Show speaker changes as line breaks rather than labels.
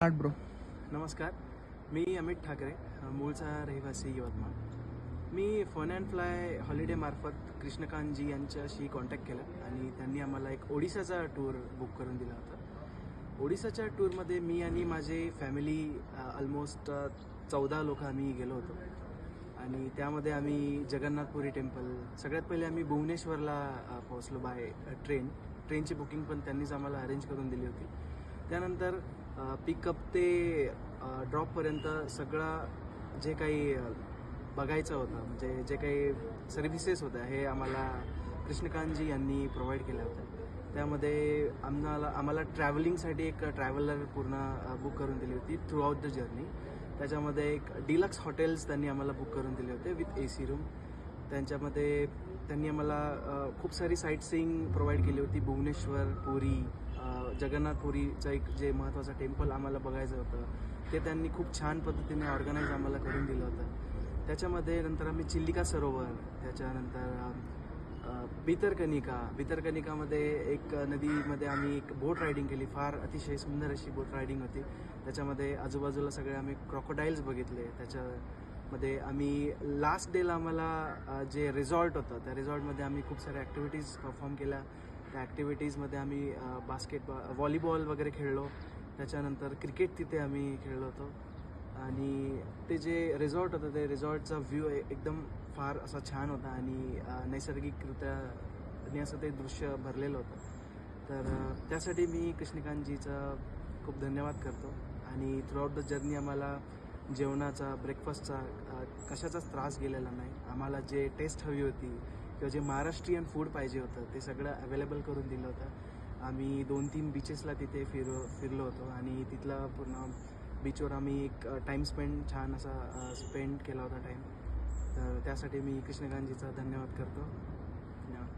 आठ ब्रो.
नमस्कार. मी अमित ठाकरे, मूळचा रहिवासी यवतमाळ. मी फन अँड फ्लाय हॉलिडेमार्फत कृष्णकांतजी यांच्याशी कॉन्टॅक्ट केला आणि त्यांनी आम्हाला एक ओडिसाचा टूर बुक करून दिला होता. ओडिसाच्या टूरमध्ये मी आणि माझे फॅमिली ऑलमोस्ट 14 लोक आम्ही गेलो होतो आणि त्यामध्ये आम्ही जगन्नाथपुरी टेम्पल, सगळ्यात पहिले आम्ही भुवनेश्वरला पोहोचलो बाय ट्रेनची बुकिंग पण त्यांनीच आम्हाला अरेंज करून दिली होती. त्यानंतर पिकअप ते ड्रॉपपर्यंत सगळं जे काही बघायचं होतं, म्हणजे जे काही सर्व्हिसेस होत्या हे आम्हाला कृष्णकांतजी यांनी प्रोव्हाइड केल्या होत्या. त्यामध्ये आम्हाला ट्रॅव्हलिंगसाठी एक ट्रॅव्हलर पूर्ण बुक करून दिली होती थ्रू आउट द जर्नी. त्याच्यामध्ये एक डिलक्स हॉटेल्स त्यांनी आम्हाला बुक करून दिले होते विथ AC रूम. त्यांच्यामध्ये त्यांनी आम्हाला खूप सारी साईट सीइंग प्रोव्हाइड केली होती. भुवनेश्वर, पुरी, जगन्नाथपुरीचं एक जे महत्त्वाचं टेम्पल आम्हाला बघायचं होतं ते त्यांनी खूप छान पद्धतीने ऑर्गनाईज आम्हाला करून दिलं होतं. त्याच्यामध्ये नंतर आम्ही चिल्लिका सरोवर, त्याच्यानंतर भितरकनिकामध्ये एक नदीमध्ये आम्ही एक बोट रायडिंग केली. फार अतिशय सुंदर अशी बोट रायडिंग होती. त्याच्यामध्ये आजूबाजूला सगळे आम्ही क्रॉकोडाईल्स बघितले. त्याच्यामध्ये आम्ही लास्ट डेला आम्हाला जे रिसॉर्ट होतं त्या रिसॉर्टमध्ये आम्ही खूप साऱ्या ॲक्टिव्हिटीज परफॉर्म केल्या. त्या ॲक्टिव्हिटीजमध्ये आम्ही व्हॉलीबॉल वगैरे खेळलो. त्याच्यानंतर क्रिकेट तिथे आम्ही खेळलो होतो आणि ते जे रिसॉर्ट होतं ते रिसॉर्टचा व्ह्यू एकदम फार असा छान होता आणि नैसर्गिकरित्या असं ते दृश्य भरलेलं होतं. तर त्यासाठी मी कृष्णकांतजीचा खूप धन्यवाद करतो. आणि थ्रूआउट द जर्नी आम्हाला जेवणाचा, ब्रेकफास्टचा कशाचाच त्रास गेलेला नाही. आम्हाला जे टेस्ट हवी होती किंवा जे महाराष्ट्रीयन फूड पाहिजे होतं ते सगळं अवेलेबल करून दिलं होतं. आम्ही 2-3 बीचेसला तिथे फिरलो होतो आणि तिथला पूर्ण बीचवर आम्ही एक टाईम छान असा स्पेंड केला होता टाईम. तर त्यासाठी मी कृष्णकांतजीचा धन्यवाद करतो. धन्यवाद.